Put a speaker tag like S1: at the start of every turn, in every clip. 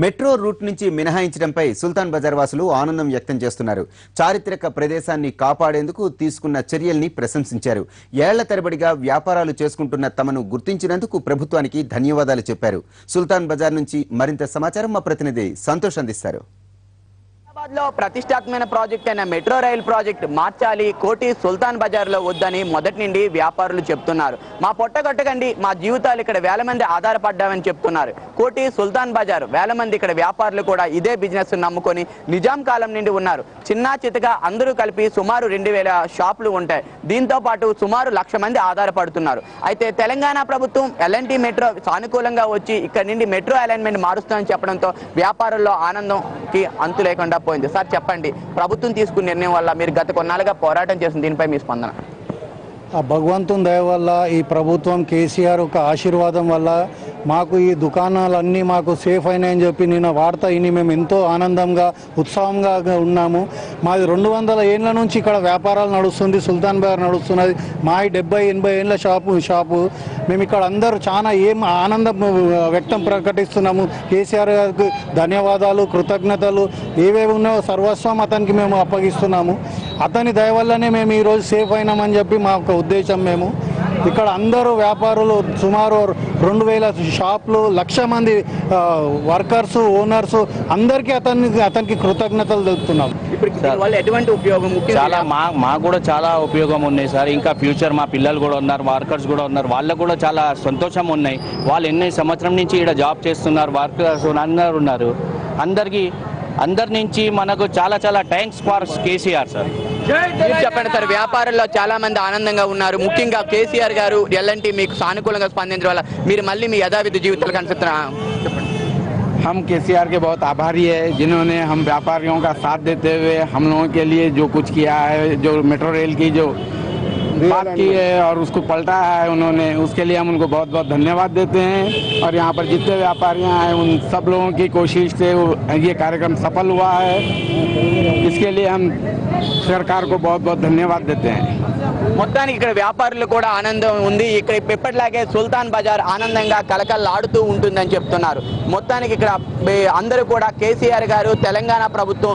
S1: Metro route నుంచి మినహాయించడంపై సుల్తాన్ బజార్ వాసులు ఆనందం వ్యక్తం చేస్తున్నారు. చారిత్రక ప్రదేశాన్ని కాపాడేందుకు తీసుకున్న చర్యల్ని ప్రశంసించారు. ఏళ్ల తరబడిగా వ్యాపారాలు చేసుకుంటున్న తమను గుర్తించినందుకు ప్రభుత్వానికి ధన్యవాదాలు చెప్పారు. సుల్తాన్ బజార్ నుంచి మరింత సమాచారం మా ప్రతినిధి సంతోష్ అందిస్తారు.
S2: ప్రతిష్టాత్మక ప్రాజెక్ట్ అయిన మెట్రో రైల్ ప్రాజెక్ట్ మార్చాలి, కోటి సుల్తాన్ బజార్ లో వద్దని మొదటి నుండి వ్యాపారులు చెప్తున్నారు. మా పొట్టగొట్టకండి, మా జీవితాలు ఇక్కడ వేల మంది ఆధారపడ్డామని చెప్తున్నారు. కోటి సుల్తాన్ బజార్ వేల మంది ఇక్కడ వ్యాపారులు కూడా ఇదే బిజినెస్ నమ్ముకొని నిజాం కాలం నుండి ఉన్నారు. చిన్న చితగా అందరూ కలిపి సుమారు 2000 షాపులు ఉంటాయి. దీంతో పాటు సుమారు 1,00,000 మంది ఆధారపడుతున్నారు. అయితే తెలంగాణ ప్రభుత్వం ఎల్ఎన్టీ మెట్రో సానుకూలంగా వచ్చి ఇక్కడ నుండి మెట్రో అలైన్మెంట్ మారుస్తుందని చెప్పడంతో వ్యాపారుల్లో ఆనందంకి అంతు లేకుండా పోయింది. సార్ చెప్పండి, ప్రభుత్వం తీసుకున్న నిర్ణయం వల్ల మీరు గత కొన్నాళ్ళుగా పోరాటం చేసిన దీనిపై మీ స్పందన?
S3: భగవంతుని దయ వల్ల, ఈ ప్రభుత్వం కేసీఆర్ ఒక ఆశీర్వాదం వల్ల మాకు ఈ దుకాణాలన్నీ మాకు సేఫ్ అయినాయని చెప్పి నిన్న వార్త విని మేము ఎంతో ఆనందంగా ఉత్సాహంగా ఉన్నాము. మాది 200 ఏళ్ళ నుంచి ఇక్కడ వ్యాపారాలు నడుస్తుంది, సుల్తాన్ బజార్ నడుస్తున్నది. మా 70-80 ఏళ్ళ షాపు మేము ఇక్కడ అందరూ చాలా ఆనందం వ్యక్తం ప్రకటిస్తున్నాము. కేసీఆర్ గారికి ధన్యవాదాలు, కృతజ్ఞతలు ఏవేవి ఉన్నాయో సర్వస్వం అతనికి మేము అప్పగిస్తున్నాము. అతని దయ వల్లనే మేము ఈరోజు సేఫ్ అయినామని చెప్పి మా యొక్క ఉద్దేశం. మేము ఇక్కడ అందరూ వ్యాపారులు సుమారు 2000 షాపులు, 1,00,000 మంది వర్కర్స్, ఓనర్స్ అందరికీ అతనికి కృతజ్ఞతలు తెలుపుతున్నాం.
S4: చాలా మాకు కూడా చాలా ఉపయోగం ఉన్నాయి సార్. ఇంకా ఫ్యూచర్ మా పిల్లలు కూడా ఉన్నారు, వర్కర్స్ కూడా ఉన్నారు, వాళ్ళకు కూడా చాలా సంతోషం ఉన్నాయి. వాళ్ళు ఎన్ని సంవత్సరం నుంచి ఇక్కడ జాబ్ చేస్తున్నారు, వర్కర్స్ అందరు ఉన్నారు. అందరి నుంచి మనకు చాలా చాలా థ్యాంక్స్ ఫర్ కేసీఆర్ సార్.
S2: చెప్పండి సార్, వ్యాపారంలో చాలా మంది ఆనందంగా ఉన్నారు. ముఖ్యంగా కేసీఆర్ గారు ఎల్ఎన్టీ మీకు సానుకూలంగా స్పందించడం వల్ల మీరు మళ్ళీ మీ యథావిధి జీవితాలు కనిపిస్తున్నారు.
S5: हम केसीआर के बहुत आभारी है, जिन्होंने हम व्यापारियों का साथ देते हुए हम लोगों के लिए जो कुछ किया है, जो मेट्रो रेल की जो बात की है और उसको पलटा है उन्होंने, उसके लिए हम उनको बहुत बहुत धन्यवाद देते हैं। और यहाँ पर जितने व्यापारियाँ हैं उन सब लोगों की कोशिश से ये कार्यक्रम सफल हुआ है। इसके लिए हम सरकार को बहुत बहुत धन्यवाद देते हैं.
S2: మొత్తానికి ఇక్కడ వ్యాపారులు కూడా ఆనందం ఉంది. ఇక్కడ ఎప్పటిలాగే సుల్తాన్ బజార్ ఆనందంగా కలకల్లాడుతూ ఉంటుందని చెప్తున్నారు. మొత్తానికి ఇక్కడ అందరూ కూడా కేసీఆర్ గారు, తెలంగాణ ప్రభుత్వం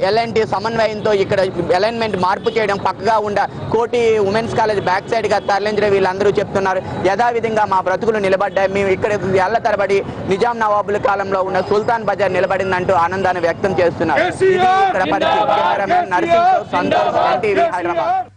S2: ఎల్ఎన్టీ సమన్వయంతో ఇక్కడ అలైన్మెంట్ మార్పు చేయడం, పక్కగా ఉండ కోటి ఉమెన్స్ కాలేజ్ బ్యాక్ సైడ్ గా తరలించడం వీళ్ళందరూ చెప్తున్నారు. యథావిధంగా మా బ్రతుకులు నిలబడ్డాయి, మేము ఇక్కడ ఏళ్ల తరబడి నిజాం నవాబుల కాలంలో ఉన్న సుల్తాన్ బజార్ నిలబడిందంటూ ఆనందాన్ని వ్యక్తం చేస్తున్నారు. ఇది ఇక్కడ పరిస్థితి. Cameraman Narasimh, Santosh, NTV, Hyderabad.